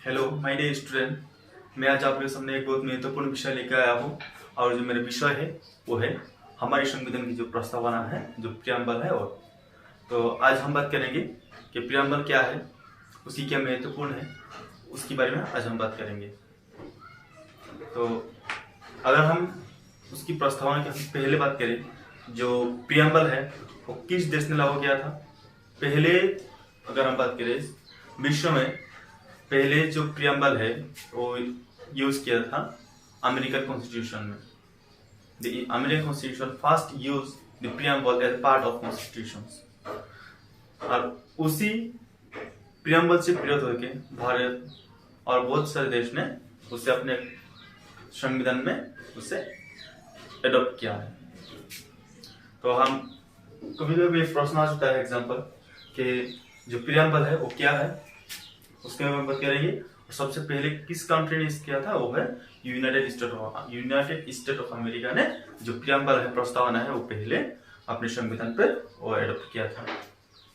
Hello my dear student. मैं आज आपके सामने एक बहुत महत्वपूर्ण विषय लेकर आया हूँ और जो मेरा विषय है वो है हमारे संविधान की जो प्रस्तावना है, जो प्रियम्बल है। और तो आज हम बात करेंगे कि प्रियम्बल क्या है, उसकी क्या महत्वपूर्ण है, उसके बारे में आज हम बात करेंगे। तो अगर हम उसकी प्रस्तावना की पहले बात करें, जो प्रियम्बल है वो किस देश ने लागू किया था। पहले अगर हम बात करें, विश्व में पहले जो प्रियम्बल है वो यूज किया था अमेरिकन कॉन्स्टिट्यूशन में। The American constitution first use the preamble as part of constitution, और उसी प्रियम्बल से प्रेरित होकर भारत और बहुत सारे देश ने उसे अपने संविधान में उसे एडॉप्ट किया है। तो हम कभी कभी प्रश्न आ सकता है एग्जाम्पल कि जो प्रियम्बल है वो क्या है, उसके बारे में बात करेंगे। और सबसे पहले किस कंट्री ने इस किया था, वो है यूनाइटेड स्टेट ऑफ अमेरिका ने जो प्रियम्बल है, प्रस्तावना है, वो पहले अपने संविधान पर वो एडॉप्ट किया था।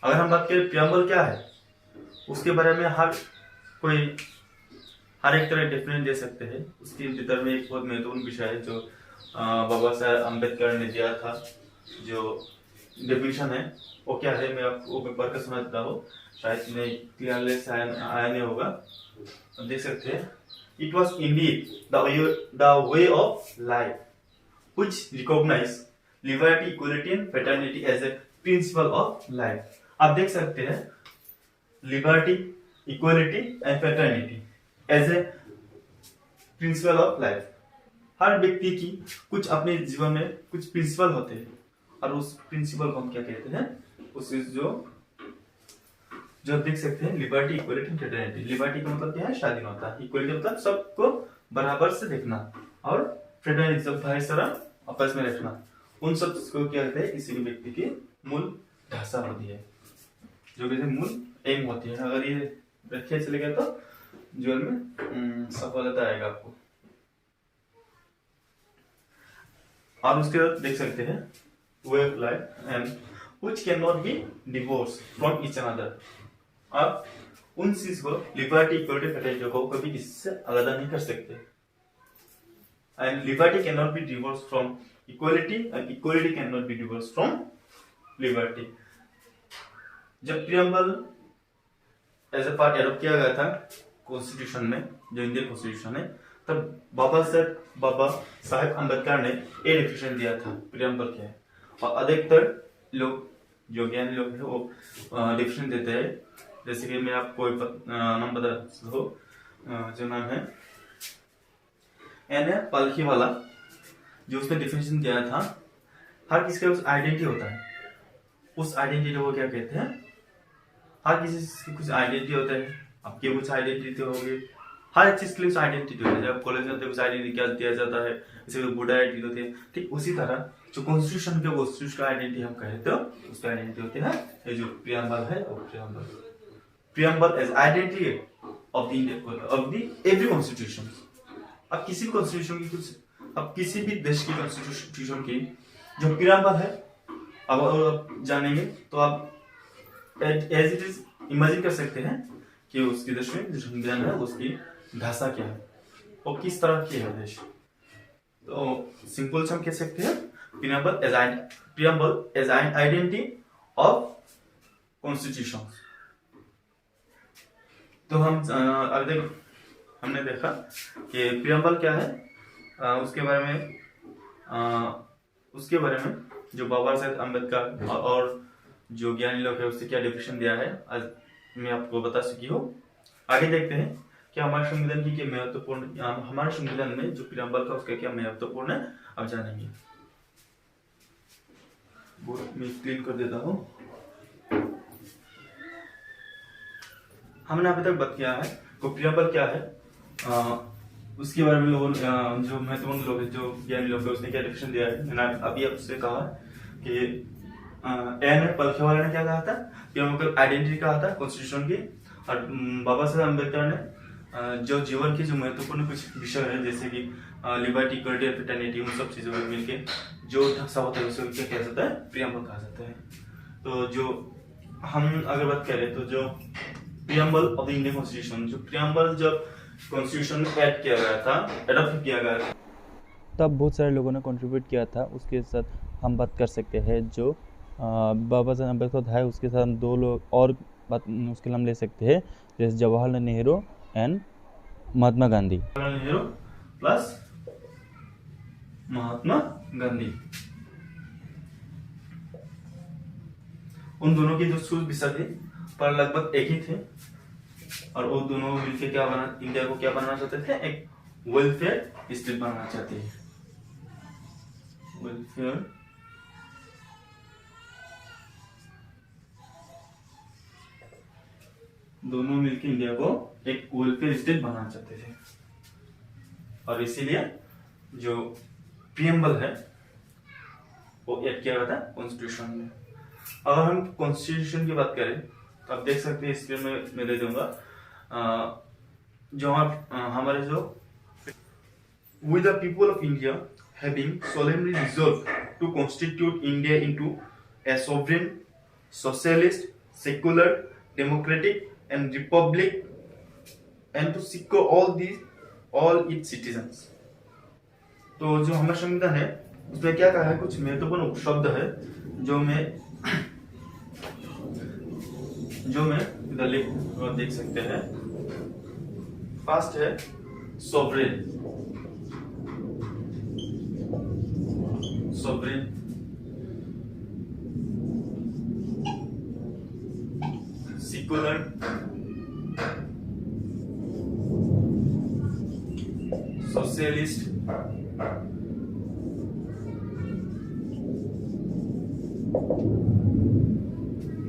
अगर हम बात करें प्रियम्बल क्या है, उसके बारे में हर एक तरह डेफिनेशन दे सकते हैं। उसके भीतर में एक बहुत महत्वपूर्ण विषय है जो बाबा साहेब अम्बेडकर ने दिया था। जो डेफिनेशन है वो क्या है, मैं आपको पढ़ कर सुना देता हूँ, शायद नहीं क्लियरली आया नहीं होगा। देख सकते हैं, it was indeed the way of life which recognize liberty, equality and fraternity as a principle of life. आप देख सकते हैं, liberty, equality and fraternity as a principle of life. हर व्यक्ति की कुछ अपने जीवन में कुछ प्रिंसिपल होते हैं, और उस प्रिंसिपल को हम क्या कहते हैं, उस जो देख सकते हैं, लिबर्टी, इक्वलिटी, फ्रेटर्निटी। लिबर्टी का मतलब क्या है, स्वाधीनता। इक्वलिटी मतलब सबको बराबर से देखना, और फ्रेटर्निटी सब भाईचारा आपस में रखना। उन सब को क्या कहते हैं, किसी भी व्यक्ति की मूल भाषा होती है, जो कहते हैं मूल एम होती है। अगर ये रखे चलेगा तो जीवन में सफलता आएगा आपको। और उसके बाद देख सकते हैं, way of life and which cannot be divorced from each another। आप उन चीज को लिबर्टी, इक्वलिटी, फ्रेटर्निटी को कभी इससे अलग नहीं कर सकते। And liberty can not be divorce from equality and equality can not be divorce from liberty. जब preamble as a part adopt किया गया था कॉन्स्टिट्यूशन में, जो इंडियन कॉन्स्टिट्यूशन है, तब बाबा साहेब अम्बेडकर ने ये डेफिनेशन दिया था प्रियम्बल क्या है। और अधिकतर लोग जो ज्ञानी लोग हैं वो डिफिनेशन देते हैं। जैसे कि मैं आपको नाम बता दो, जो नाम है एन पालखी वाला, जो उसने डिफिनेशन दिया था, हर किसी का कुछ आइडेंटिटी होता है। उस आइडेंटिटी को क्या कहते हैं, हर किसी की कुछ आइडेंटिटी होता है। आपकी कुछ आइडेंटिटी होगी, हर चीज के लिए आइडेंटिटी होती है। जब कॉलेज में कुछ आइडेंटिटी क्या दिया जाता है, जैसे बुढ़ा आइडेंटिटी होती है, ठीक उसी तरह जो कॉन्स्टिट्यूशन के कॉन्स्टिट्यूशन का आइडेंटिटी हम कहते हो, उसका आइडेंटिटी होती है ये जो प्रियम्बल है। और preamble as identity of the every constitution. अब किसी भी कॉन्स्टिट्यूशन की कुछ, अब किसी भी देश की कॉन्स्टिट्यूशन की जो प्रियम्बल है, अब आप जानेंगे तो आप एज इट इज इमेजिन कर सकते हैं कि उसके देश में जो संविधान है उसकी भाषा क्या है और किस तरह की है देश। तो सिंपल से हम कह सकते हैं preamble as an identity of constitution. तो हम हमने देखा कि प्रियम्बल क्या है, उसके बारे में जो बाबा साहेब अम्बेडकर और जो ज्ञानी लोग है उससे क्या डेफिनेशन दिया है, आज मैं आपको बता चुकी हूँ। आगे देखते हैं कि हमारे संविधान की क्या महत्वपूर्ण, हमारे संविधान में जो प्रियम्बल का उसका क्या महत्वपूर्ण है, अब जानेंगे। मैं क्लीन कर देता हूँ। हमने अभी तक बात किया है तो प्रियम्बल क्या है, उसके बारे में लोग जो महत्वपूर्ण लोग हैं, जो ज्ञानी लोग हैं, उसने क्या डेफिनेशन दिया है। मैंने अभी आपसे कहा कि एन पालखी वाला ने क्या कहा था, प्रियम्बल आइडेंटिटी कहा था कॉन्स्टिट्यूशन की। और बाबा साहेब अम्बेडकर ने जो जीवन के जो महत्वपूर्ण कुछ विषय है, जैसे कि लिबर्टी, इक्वलिटी, फ्रेटर्निटी, उन सब चीजों में मिलके जो ढांचा होता है उसे क्या कहा जाता है, प्रियम्बल कहा जाता है। तो जो हम अगर बात करें तो जो preamble of the Indian constitution, जो प्रियम्बल जब कॉन्स्टिट्यूशन में ऐड किया गया था, एडॉप्ट किया गया था, तब बहुत सारे लोगों ने कंट्रीब्यूट किया था। उसके साथ हम बात कर सकते हैं जो बाबा साहब अम्बेडकर है, उसके साथ हम 2 लोग और बात उसके नाम ले सकते हैं, जैसे जवाहरलाल नेहरू एंड महात्मा गांधी। जवाहरलाल नेहरू प्लस महात्मा गांधी, उन दोनों की जो सूझ विषय थे पर लगभग एक ही थे, और वो दोनों मिलकर क्या बना, इंडिया को क्या बनाना चाहते थे, एक वेलफेयर स्टेट बनाना चाहते हैं। वेलफेयर दोनों मिलकर इंडिया को एक वेलफेयर स्टेट बनाना चाहते थे, और इसीलिए जो प्रियम्बल है वो ऐड किया गया था कॉन्स्टिट्यूशन में। अगर हम कॉन्स्टिट्यूशन की बात करें तो आप देख सकते हैं, स्क्रीन में मैं दे दूंगा, जो हमारे जो with the people of India having solemnly resolved to constitute India into a sovereign, socialist, secular, democratic and republic, and to secure all its citizens। तो जो हमारा संविधान है उसमें क्या कहा है, कुछ महत्वपूर्ण शब्द है जो मैं इधर देख सकते हैं। फर्स्ट है sovereign, secular, socialist,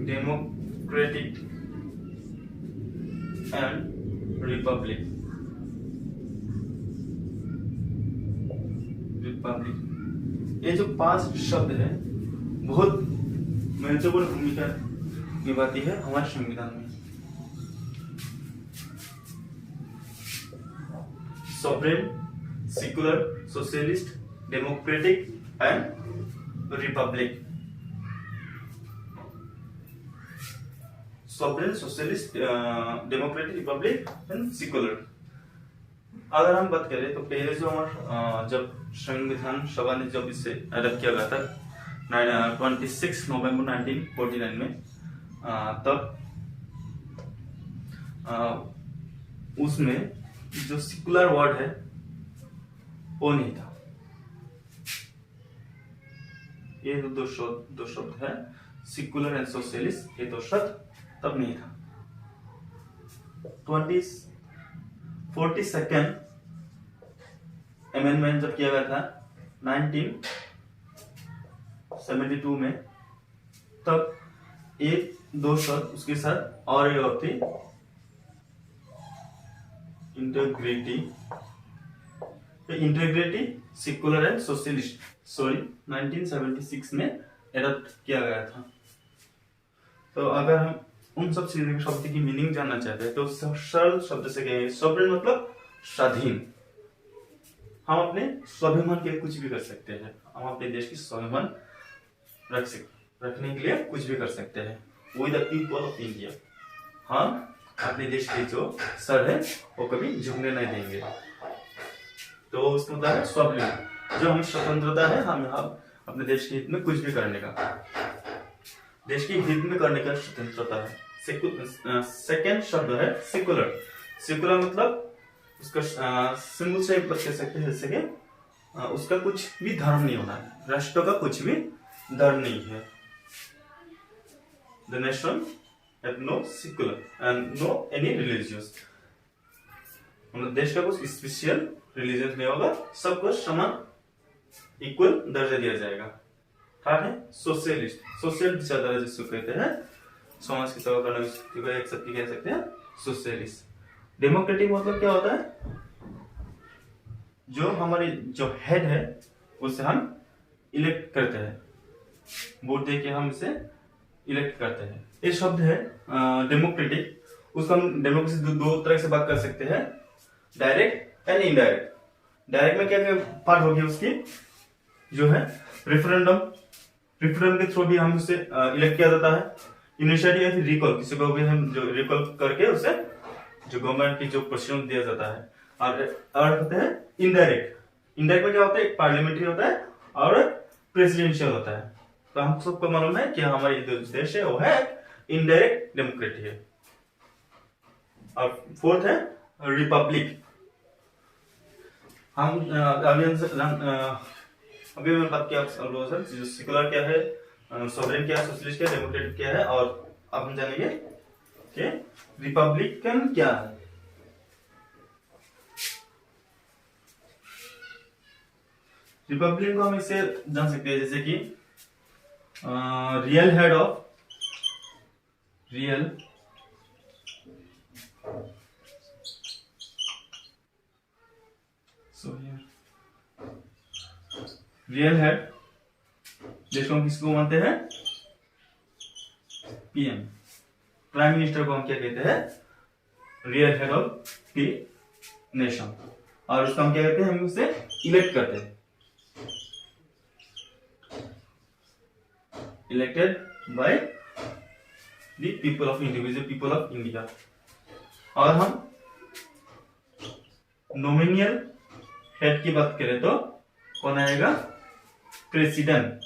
democratic and Republic. ये जो 5 शब्द है बहुत महत्वपूर्ण भूमिका निभाती है हमारे संविधान में। Sovereign, secular, socialist, democratic and Republic. Sovereign, socialist, democratic, Republic and secular. अगर हम बात करें तो पहले जो हमारा जब संविधान सभा ने जब इसे अडॉप्ट किया गया था 26 नवंबर 1949 में, तब उसमें जो सेकुलर वर्ड है वो नहीं था। ये दो शब्द है, सेकुलर एंड सोशलिस्ट, ये 2 शब्द तब नहीं था। 42nd अमेंडमेंट जब किया गया था 1972 में, तब 1-2 शब्द उसके साथ और ये और थी, इंटीग्रिटी, सेकुलर एंड सोशलिस्ट, 1976 में एडॉप्ट किया गया था। तो अगर हम उन सब शब्द की मीनिंग जानना चाहते हैं तो सरल शब्द से कहेंगे सॉवरेन मतलब स्वाधीन। हम अपने स्वाभिमान के लिए कुछ भी कर सकते हैं, हम अपने देश की स्वाभिमान रखने के लिए कुछ भी कर सकते हैं। With the people of India, हम अपने देश के जो सर है वो कभी झुकने नहीं देंगे। तो उसका मतलब है स्वाभिमान, जो हमें स्वतंत्रता है, हम अपने देश के हित में कुछ भी करने का, देश के हित में करने का स्वतंत्रता है। सेकेंड शब्द है सेकुलर। सेकुलर मतलब उसका सिंबल से कह सकते हैं, जैसे कि उसका कुछ भी धर्म नहीं होना है, राष्ट्र का कुछ भी धर्म नहीं है। The nation have no secular and no any religious, मतलब देश का कुछ स्पेशल रिलीजन नहीं होगा, सबको समान इक्वल दर्जा दिया जाएगा। थर्ड है सोशलिस्ट, सोशल विचारधारा जिसको कहते हैं, समाज की सेवा करना, एक सबकी कह सकते हैं सोशलिस्ट। डेमोक्रेटिक मतलब क्या होता है, जो हमारी जो हेड है उसे हम इलेक्ट करते हैं, वोट देके हम इसे इलेक्ट करते हैं। ये शब्द है डेमोक्रेटिक, उसको हम डेमोक्रेसी 2 तरह से बात कर सकते हैं, डायरेक्ट एंड इनडायरेक्ट। डायरेक्ट में क्या क्या पार्ट होगी उसकी, जो है रेफरेंडम के थ्रू भी हम उसे इलेक्ट किया जाता है। इनिशिएटिव या फिर रिकॉल, किसी को भी हम जो रिकॉल करके उसे जो गवर्नमेंट की जो पोजीशन दिया जाता है। और होते हैं इनडायरेक्ट। इनडायरेक्ट में क्या होता है, पार्लियामेंट्री होता है और प्रेसिडेंशियल होता है। तो हम सबको मालूम है कि हमारे जो देश है वो है इनडायरेक्ट डेमोक्रेसी है। और फोर्थ है रिपब्लिक। हम अभी मैंने बात किया सर, जो सेकुलर क्या है, सोवरेन क्या है, सोशलिस्ट क्या है, डेमोक्रेटिक क्या है, और अब हम जानेंगे कि रिपब्लिकन क्या है। रिपब्लिक को हम इससे जान सकते हैं जैसे कि real head of real real head, जिसको हम किसको मानते हैं, पीएम, प्राइम मिनिस्टर को हम क्या कहते हैं, real head of the nation. और उसको हम क्या कहते हैं, हम उसे इलेक्ट करते हैं, elected by the people of individual people of India. और हम नॉमिनियल हेड की बात करें तो कौन आएगा, प्रेसिडेंट।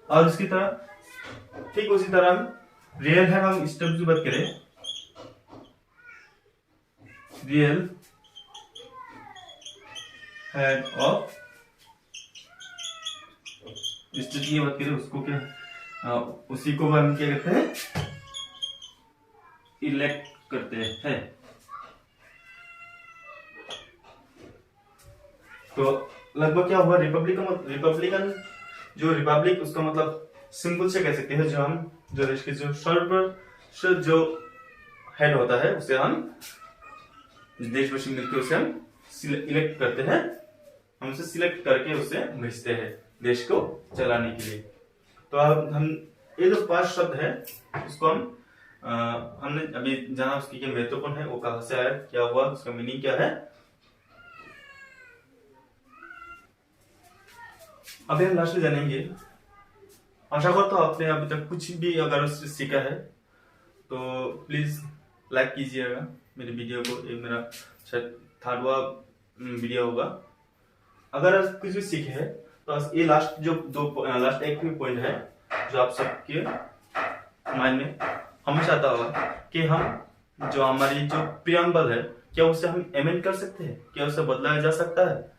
और उसकी तरह ठीक उसी तरह हम रियल हेड, हम स्टेप की बात करें, रियल हेड ऑफ स्टेट की बात करें, उसको क्या उसी को हम क्या कहते हैं, इलेक्ट करते हैं। तो लगभग क्या हुआ, रिपब्लिकन जो रिपब्लिक, उसका मतलब सिंपल से कह सकते हैं, जो हम जो देश के जो सर्वश्रेष्ठ जो हेड होता है उसे हम देशवासी मिलकर उसे हम इलेक्ट करते हैं, हम उसे सिलेक्ट करके उसे भेजते हैं देश को चलाने के लिए। तो अब हम ये जो 5 शब्द है उसको हमने अभी जाना, उसकी क्या महत्वपूर्ण है, वो कहां से आया, क्या हुआ, उसका मीनिंग क्या है। अभी हम लास्ट में जानेंगे। आशा करता हूँ आपने अभी तक कुछ भी अगर उससे सीखा है तो प्लीज लाइक कीजिएगा मेरे वीडियो को। ये मेरा शायद 3rd वीडियो होगा। अगर कुछ भी सीखे है तो ये लास्ट जो लास्ट एक पॉइंट है जो आप सबके माइंड में हमेशा आता होगा कि हम जो हमारी जो प्रियम्बल है, क्या उसे हम अमेंड कर सकते हैं, क्या उसे बदलाया जा सकता है,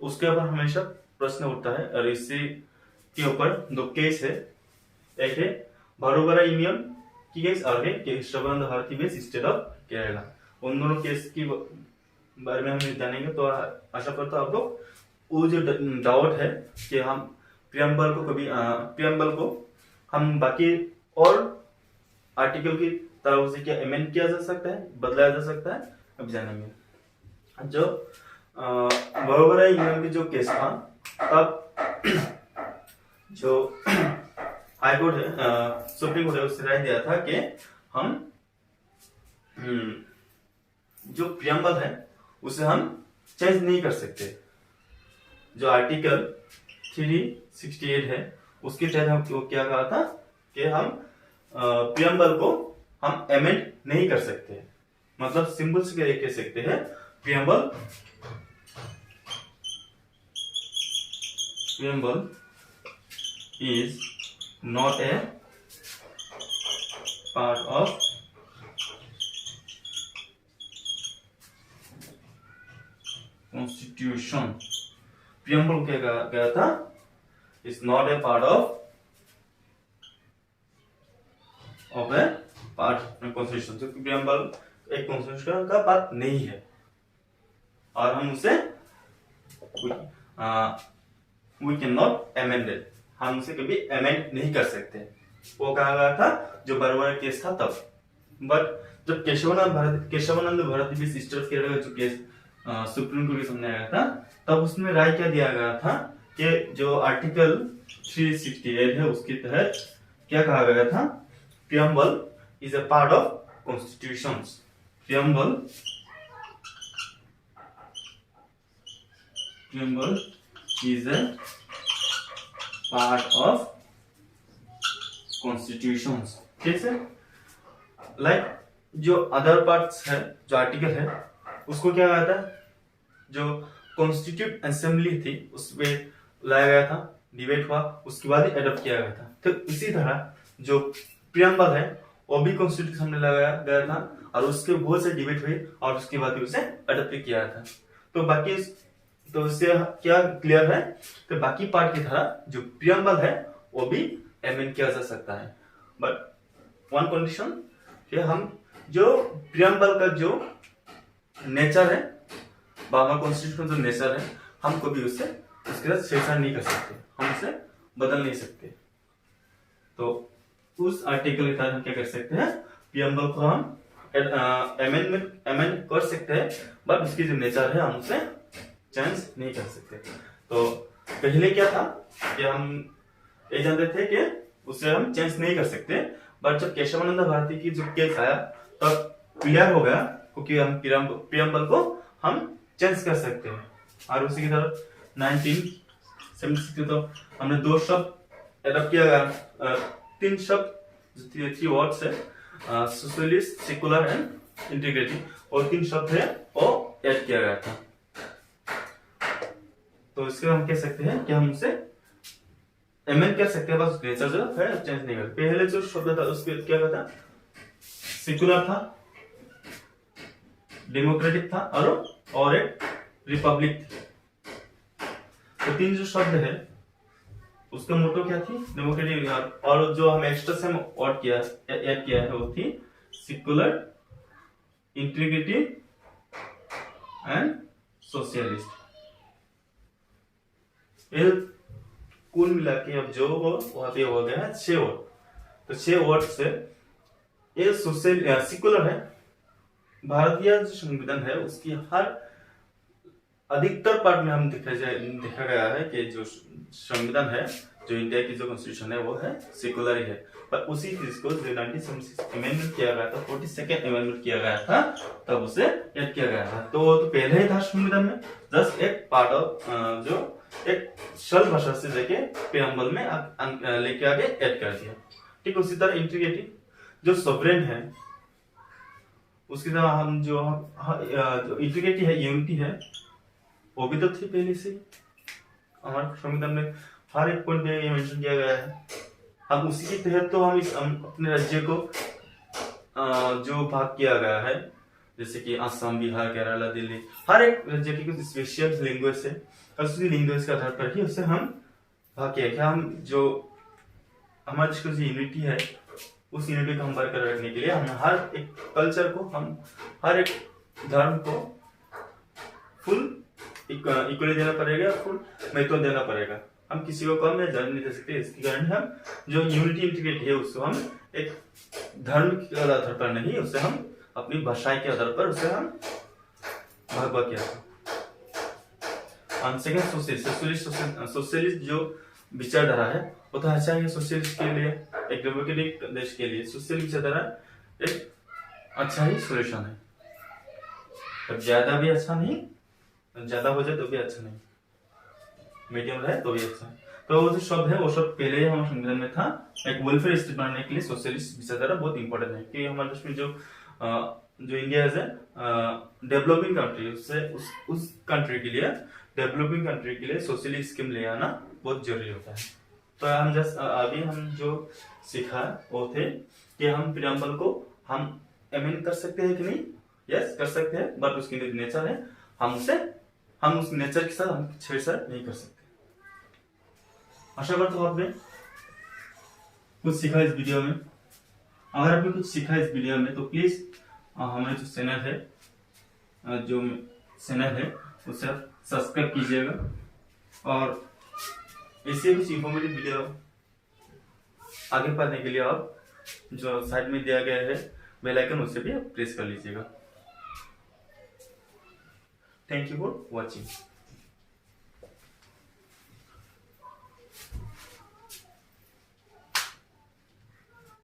उसके ऊपर हमेशा प्रश्न उठता है। और इसी के ऊपर 2 केस है, एक है भरोबरा यूनियन की केस और है शबनंद Bharati base state of Kerala. उन दोनों केस की बारे में हम जानेंगे। तो आशा करता हूँ आपको वो जो डाउट है कि हम प्रियम्बल को हम बाकी और आर्टिकल की तरह उसे क्या अमेंड किया जा सकता है, बदलाया जा सकता है, अब जानेंगे। जो भरोबरा यूनियन की जो केस था, तब जो हाई कोर्ट है, सुप्रीम कोर्ट है, उसने राय दिया था कि हम जो प्रियम्बल है उसे हम चेंज नहीं कर सकते। जो आर्टिकल 368 है उसके तहत हम क्या कहा था कि हम प्रियम्बल को हम अमेंड नहीं कर सकते। मतलब सिंपल से कह सकते हैं, preamble is not a part of constitution। Preamble क्या गया था, is not a part of a part constitution। तो प्रियम्बल एक कॉन्स्टिट्यूशन का पार्ट नहीं है और हम उसे we cannot amend it, हम उसे कभी अमेंड नहीं कर सकते। वो कहा गया था जो बरबर केस था तब। बट जब Kesavananda Bharati base state of Kerala का जो केस सुप्रीम कोर्ट के सामने आया था, तब उसमें राय क्या दिया गया था कि जो आर्टिकल 368 है उसके तहत क्या कहा गया था, preamble is a part of constitution. Preamble is a part of constitutions. ठीक है, लाइक जो अदर पार्ट्स है, जो आर्टिकल है, उसको क्या कहता है, जो कॉन्स्टिट्यूट असेंबली थी उसमें लाया गया था, डिबेट हुआ, उसके बाद ही अडॉप्ट किया गया था। तो इसी तरह जो प्रियम्बल है वो भी कॉन्स्टिट्यूशन में लगाया गया था और उसके बहुत से डिबेट हुए और उसके बाद उसे अडॉप्ट किया गया था। तो बाकी तो इससे क्या क्लियर है कि बाकी पार्ट की तरह जो प्रियम्बल है वो भी अमेंड किया जा सकता है, बट वन कंडीशन कि हम जो प्रियम्बल का जो नेचर है, बाबा कॉन्स्टिट्यूशन जो नेचर है, हम कभी उससे उसके साथ छेड़छाड़ नहीं कर सकते, हम उसे बदल नहीं सकते। तो उस आर्टिकल के तहत हम क्या कर सकते हैं, प्रियम्बल को हम अमेंड कर सकते हैं, बट उसकी जो नेचर है हम उसे चेंज नहीं कर सकते। तो पहले क्या था कि हम ये जानते थे कि उसे हम चेंज नहीं कर सकते, बट जब केशवानंद भारती की जो केस आया तब क्लियर हो गया, क्योंकि हम प्रियम्बल को हम चेंज कर सकते हैं। और उसी की तरफ 1976 तो हमने 2 शब्द एडॉप्ट किया गया, 3 शब्द, 3 वर्ड्स है, सोशलिस्ट, सेकुलर एंड इंटीग्रिटी, और 3 शब्द है वो ऐड किया गया था। तो इसके हम कह सकते हैं कि हम उसे अमेंड कर सकते हैं, बस नेचर जो है चेंज नहीं करते। पहले जो शब्द था उसके क्या था, सेकुलर था, डेमोक्रेटिक था और एक रिपब्लिक थी। तो 3 जो शब्द है उसका मोटो क्या थी, डेमोक्रेटिक, और जो हम एक्स्ट्रा से ऐड किया है वो थी सेकुलर, इंटीग्रिटी एंड सोशलिस्ट। ये कुल मिला के अब जो वहां पे हो गया है 6 वर्ड। तो 6 वर्ड से ये सेकुलर है। भारतीय जो संविधान है उसकी हर अधिकतर पार्ट में हम देखा गया है कि जो संविधान है, जो इंडिया की जो कॉन्स्टिट्यूशन है वो है सेकुलर ही है। पर उसी चीज को जो 1976 अमेंडमेंट किया गया था, 42nd अमेंडमेंट किया गया था, तब उसे ऐड किया गया था। तो वो तो पहले ही था संविधान में, जस्ट एक पार्ट ऑफ जो एक सरल भाषा से लेके प्रियम्बल में लेके आगे ऐड कर दिया। ठीक उसी तरह इंटीग्रिटी जो सॉवरेन है, उसकी तरह हम जो इंटीग्रिटी है, यूनिटी है, वो भी तो थी पहले से हमारे संविधान में, हर एक पॉइंट में ये मेंशन किया गया है। हम उसी के तहत तो हम अपने राज्य को जो भाग किया गया है, जैसे कि असम, बिहार, केरला, दिल्ली, हर एक राज्य की कुछ स्पेशल लैंग्वेज है, उसी लैंग्वेज के आधार पर ही उसे हम भाग किया गया। हम जो हमारे देश की जो यूनिटी है, उस यूनिटी को हम बरकरार रखने के लिए हम हर एक कल्चर को, हम हर एक धर्म को फुल इक्वली देना पड़ेगा, फुल महत्व देना पड़ेगा। हम किसी को कम या ज्यादा नहीं दे सकते। इसके कारण हम जो यूनिटी इंटीग्रिटी है उसको हम एक धर्म के आधार पर नहीं, उसे हम अपनी भाषा के आधार पर उसे हम भाग किया था। सेकंड सोशलिस्ट जो विचारधारा है वो तो अच्छा है सोशलिस्ट के लिए, एक डेमोक्रेटिक देश के लिए सोशलिस्ट विचारधारा एक अच्छा ही सोल्यूशन है। अब ज्यादा भी अच्छा नहीं, ज्यादा हो जाए तो भी अच्छा नहीं, मीडियम रहे तो भी अच्छा है। तो वो जो शब्द है वो शब्द पहले ही हमारे संविधान में था। एक वेलफेयर स्टेट बनाने के लिए सोशलिस्ट विचारधारा बहुत इंपॉर्टेंट है, क्योंकि हमारे देश में जो इंडिया है डेवलपिंग कंट्री, उससे उस कंट्री के लिए, डेवलपिंग कंट्री के लिए सोशलिस्ट स्कीम ले आना बहुत जरूरी होता है। तो हम अभी हम जो सीखा वो थे कि हम प्रियम्बल को हम अमेंड कर सकते हैं कि नहीं, यस कर सकते हैं, बट उसकी नेचर है, हम उस नेचर के साथ हम छेड़छाड़ नहीं कर सकते। आशा करता हूँ आपने कुछ सीखा इस वीडियो में। अगर आपने कुछ सीखा इस वीडियो में तो प्लीज हमारे जो चैनल है उसे आप सब्सक्राइब कीजिएगा, और ऐसे कुछ इंफॉर्मेटिव वीडियो आगे पाने के लिए आप जो साइड में दिया गया है बेल आइकन, उसे भी आप प्रेस कर लीजिएगा। Thank you for watching.